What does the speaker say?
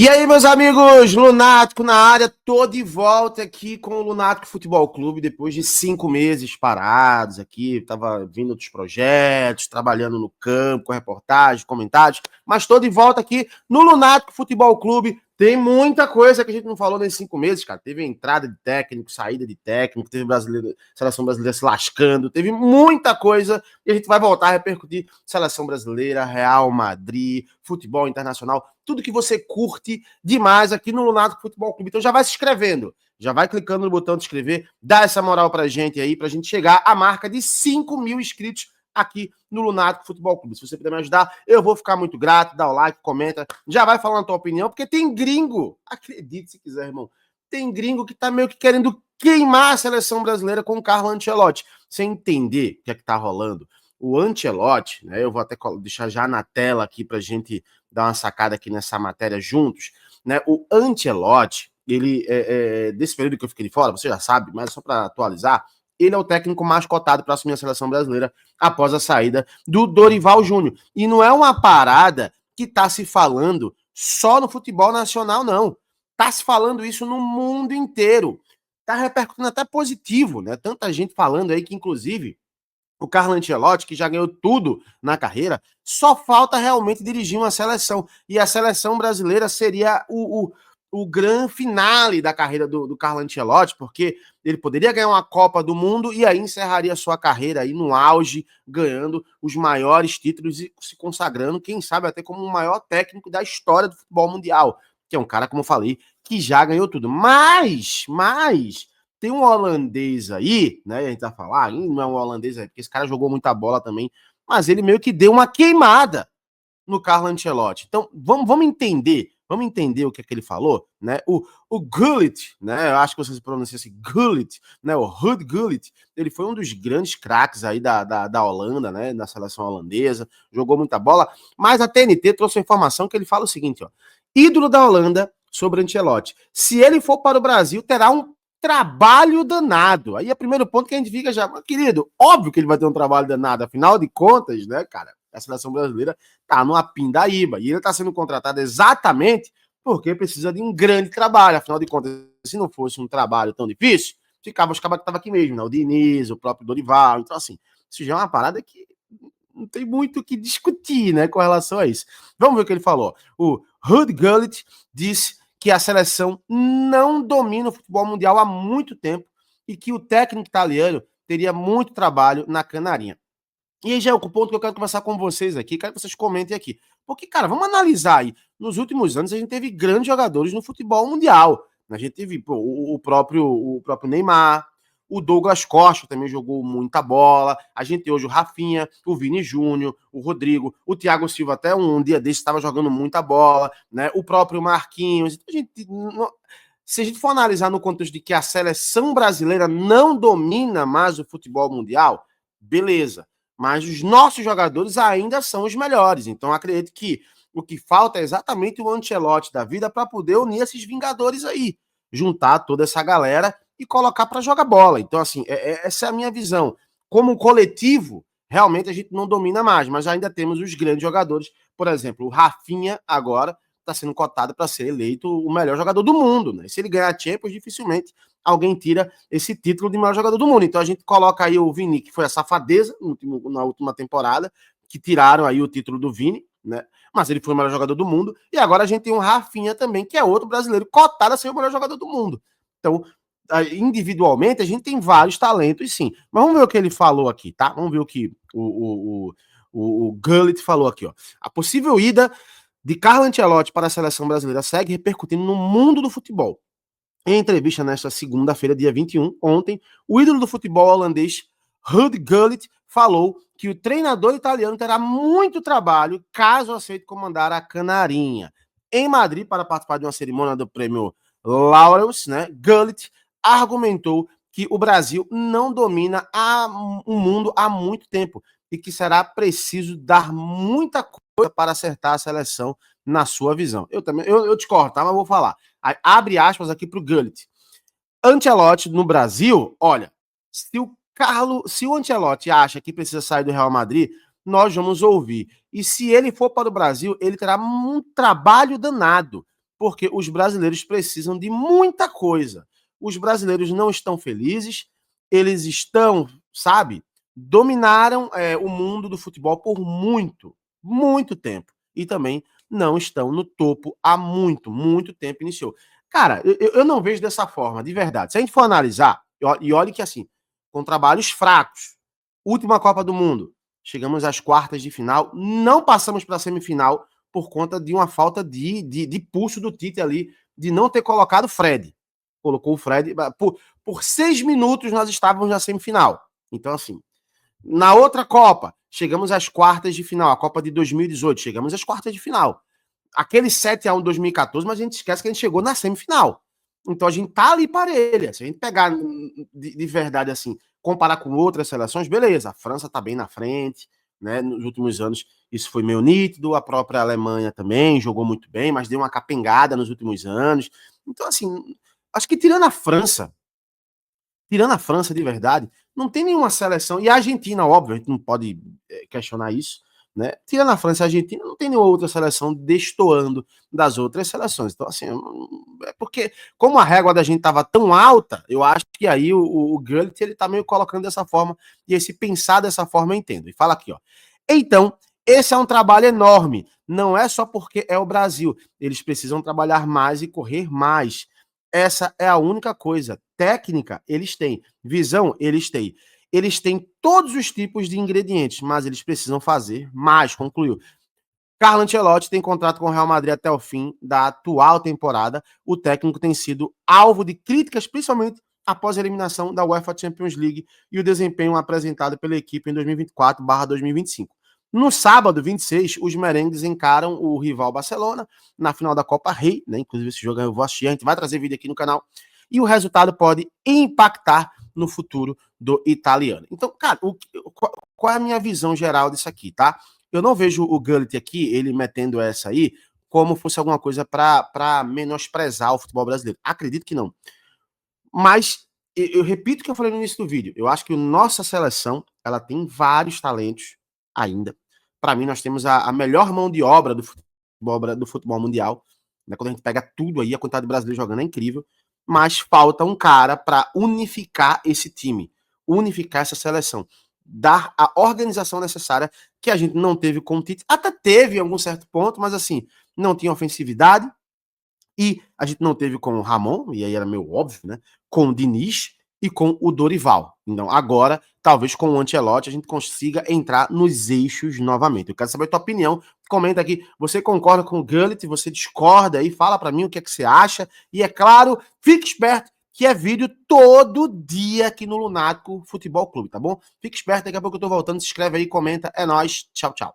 E aí, meus amigos, Lunático na área, tô de volta aqui com o Lunático Futebol Clube, depois de 5 meses parados aqui, tava vindo outros projetos, trabalhando no campo, com reportagens, comentários, mas tô de volta aqui no Lunático Futebol Clube. Tem muita coisa que a gente não falou nesses 5 meses, cara. Teve entrada de técnico, saída de técnico, teve seleção brasileira se lascando, teve muita coisa e a gente vai voltar a repercutir seleção brasileira, Real Madrid, futebol internacional, tudo que você curte demais aqui no Lunático Futebol Clube. Então já vai se inscrevendo, já vai clicando no botão de inscrever, dá essa moral pra gente aí, pra gente chegar à marca de 5 mil inscritos aqui no Lunático Futebol Clube. Se você puder me ajudar, eu vou ficar muito grato, dá o like, comenta, já vai falando a tua opinião, porque tem gringo, acredite se quiser, irmão, tem gringo que tá meio que querendo queimar a seleção brasileira com o Carlo Ancelotti, sem entender o que é que tá rolando. O Ancelotti, né, eu vou até deixar já na tela aqui pra gente dar uma sacada aqui nessa matéria juntos, né? O Ancelotti, ele, desse período que eu fiquei de fora, você já sabe, mas só para atualizar, ele é o técnico mais cotado para assumir a seleção brasileira após a saída do Dorival Júnior. E não é uma parada que está se falando só no futebol nacional, não. Está se falando isso no mundo inteiro. Está repercutindo até positivo, né? Tanta gente falando aí que, inclusive, o Carlo Ancelotti, que já ganhou tudo na carreira, só falta realmente dirigir uma seleção. E a seleção brasileira seria o grande finale da carreira do Carlo Ancelotti, porque ele poderia ganhar uma Copa do Mundo e aí encerraria sua carreira aí no auge, ganhando os maiores títulos e se consagrando, quem sabe até como o maior técnico da história do futebol mundial, que é um cara, como eu falei, que já ganhou tudo. Mas tem um holandês aí, né? A gente vai falar, não é um holandês aí, porque esse cara jogou muita bola também, mas ele meio que deu uma queimada no Carlo Ancelotti. Então, vamos entender o que é que ele falou, né? O Gullit, né? Eu acho que você se pronuncia assim, Gullit, né? O Ruud Gullit, ele foi um dos grandes craques aí da Holanda, né? Da seleção holandesa, jogou muita bola, mas a TNT trouxe a informação que ele fala o seguinte, ó, ídolo da Holanda sobre Ancelotti. Se ele for para o Brasil, terá um trabalho danado. Aí é o primeiro ponto que a gente fica já, querido, óbvio que ele vai ter um trabalho danado, afinal de contas, né, cara, a seleção brasileira tá numa pindaíba e ele tá sendo contratado exatamente porque precisa de um grande trabalho, afinal de contas, se não fosse um trabalho tão difícil, ficava os cabas que estavam aqui mesmo, né, o Diniz, o próprio Dorival, então assim, isso já é uma parada que não tem muito o que discutir, né, com relação a isso. Vamos ver o que ele falou. O Ruud Gullit disse que a seleção não domina o futebol mundial há muito tempo e que o técnico italiano teria muito trabalho na canarinha. E aí já é o ponto que eu quero conversar com vocês aqui, quero que vocês comentem aqui. Porque, cara, vamos analisar aí. Nos últimos anos a gente teve grandes jogadores no futebol mundial. A gente teve o próprio Neymar, o Douglas Costa também jogou muita bola. A gente tem hoje o Rafinha, o Vini Júnior, o Rodrigo, o Thiago Silva até um dia desse estava jogando muita bola, né? O próprio Marquinhos. Então, se a gente for analisar no contexto de que a seleção brasileira não domina mais o futebol mundial, beleza. Mas os nossos jogadores ainda são os melhores. Então, acredito que o que falta é exatamente o Ancelotti da vida para poder unir esses Vingadores aí. Juntar toda essa galera e colocar para jogar bola. Então, assim, essa é a minha visão. Como coletivo, realmente a gente não domina mais, mas ainda temos os grandes jogadores. Por exemplo, o Rafinha agora está sendo cotado para ser eleito o melhor jogador do mundo. Né? E se ele ganhar a Champions, dificilmente alguém tira esse título de melhor jogador do mundo. Então a gente coloca aí o Vini, que foi a safadeza na última temporada, que tiraram aí o título do Vini, né? Mas ele foi o melhor jogador do mundo. E agora a gente tem o Rafinha também, que é outro brasileiro cotado a ser o melhor jogador do mundo. Então, individualmente, a gente tem vários talentos, sim. Mas vamos ver o que ele falou aqui, tá? Vamos ver o que o Gullit falou aqui, ó. A possível ida de Carlo Ancelotti para a seleção brasileira segue repercutindo no mundo do futebol. Em entrevista nesta segunda-feira, dia 21, ontem, o ídolo do futebol holandês Ruud Gullit falou que o treinador italiano terá muito trabalho caso aceite comandar a Canarinha. Em Madrid, para participar de uma cerimônia do prêmio Laurels, né, Gullit argumentou que o Brasil não domina o mundo há muito tempo e que será preciso dar muita coisa para acertar a seleção na sua visão. Eu discordo, tá? Mas vou falar. Aí, abre aspas aqui para o Gullit. Ancelotti no Brasil, olha, se o Ancelotti acha que precisa sair do Real Madrid, nós vamos ouvir. E se ele for para o Brasil, ele terá um trabalho danado. porque os brasileiros precisam de muita coisa. Os brasileiros não estão felizes, eles estão, sabe, dominaram o mundo do futebol por muito tempo. E também não estão no topo há muito tempo iniciou. Cara, eu não vejo dessa forma, de verdade. Se a gente for analisar, e olhe que assim, com trabalhos fracos, última Copa do Mundo, chegamos às quartas de final, não passamos para a semifinal por conta de uma falta de pulso do Tite ali, de não ter colocado o Fred. Colocou o Fred, por 6 minutos nós estávamos na semifinal. Então, assim, na outra Copa, chegamos às quartas de final, a Copa de 2018, chegamos às quartas de final. Aquele 7-1 2014, mas a gente esquece que a gente chegou na semifinal. Então a gente tá ali parelha. Se a gente pegar de verdade assim, comparar com outras seleções, beleza, a França tá bem na frente, né? Nos últimos anos isso foi meio nítido, a própria Alemanha também jogou muito bem, mas deu uma capengada nos últimos anos. Então, assim, acho que tirando a França de verdade, não tem nenhuma seleção, e a Argentina, óbvio, a gente não pode questionar isso, né? Tirando a França e a Argentina, não tem nenhuma outra seleção destoando das outras seleções. Então, assim, é porque, como a régua da gente estava tão alta, eu acho que aí o Gullit, ele tá meio colocando dessa forma, e esse pensar dessa forma eu entendo. E fala aqui, ó. Então, esse é um trabalho enorme, não é só porque é o Brasil, eles precisam trabalhar mais e correr mais. Essa é a única coisa. Técnica, eles têm. Visão, eles têm. Eles têm todos os tipos de ingredientes, mas eles precisam fazer mais, concluiu. Carlo Ancelotti tem contrato com o Real Madrid até o fim da atual temporada. O técnico tem sido alvo de críticas, principalmente após a eliminação da UEFA Champions League e o desempenho apresentado pela equipe em 2024/2025. No sábado, 26, os merengues encaram o rival Barcelona na final da Copa Rei, né? Inclusive esse jogo eu vou assistir, a gente vai trazer vídeo aqui no canal. E o resultado pode impactar no futuro do italiano. Então, cara, qual é a minha visão geral disso aqui, tá? Eu não vejo o Gullit aqui, ele metendo essa aí, como fosse alguma coisa para menosprezar o futebol brasileiro. Acredito que não. Mas eu repito o que eu falei no início do vídeo. Eu acho que a nossa seleção, ela tem vários talentos ainda. Para mim, nós temos a melhor mão de obra do futebol mundial. Né? Quando a gente pega tudo aí, a quantidade de brasileiros jogando é incrível. Mas falta um cara para unificar esse time, unificar essa seleção, dar a organização necessária que a gente não teve com o Tite. Até teve em algum certo ponto, mas assim, não tinha ofensividade. E a gente não teve com o Ramon, e aí era meio óbvio, né? Com o Diniz e com o Dorival. Então, agora, talvez com o Ancelotti, a gente consiga entrar nos eixos novamente. Eu quero saber a tua opinião. Comenta aqui. Você concorda com o Gullit? Você discorda aí? Fala para mim o que é que você acha. E é claro, fique esperto que é vídeo todo dia aqui no Lunático Futebol Clube, tá bom? Fique esperto, daqui a pouco eu tô voltando. Se inscreve aí, comenta. É nóis. Tchau, tchau.